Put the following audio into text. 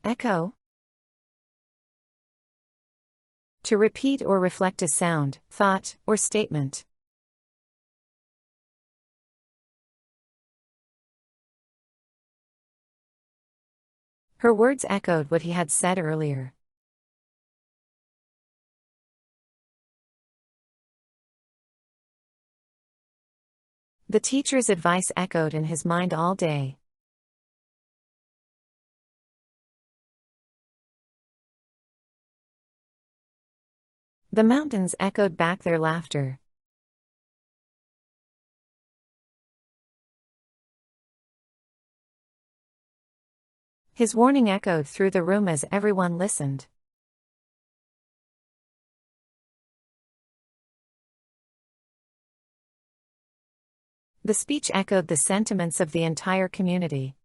Echo. To repeat or reflect a sound, thought, or statement. Her words echoed what he had said earlier. The teacher's advice echoed in his mind all day. The mountains echoed back their laughter. His warning echoed through the room as everyone listened. The speech echoed the sentiments of the entire community.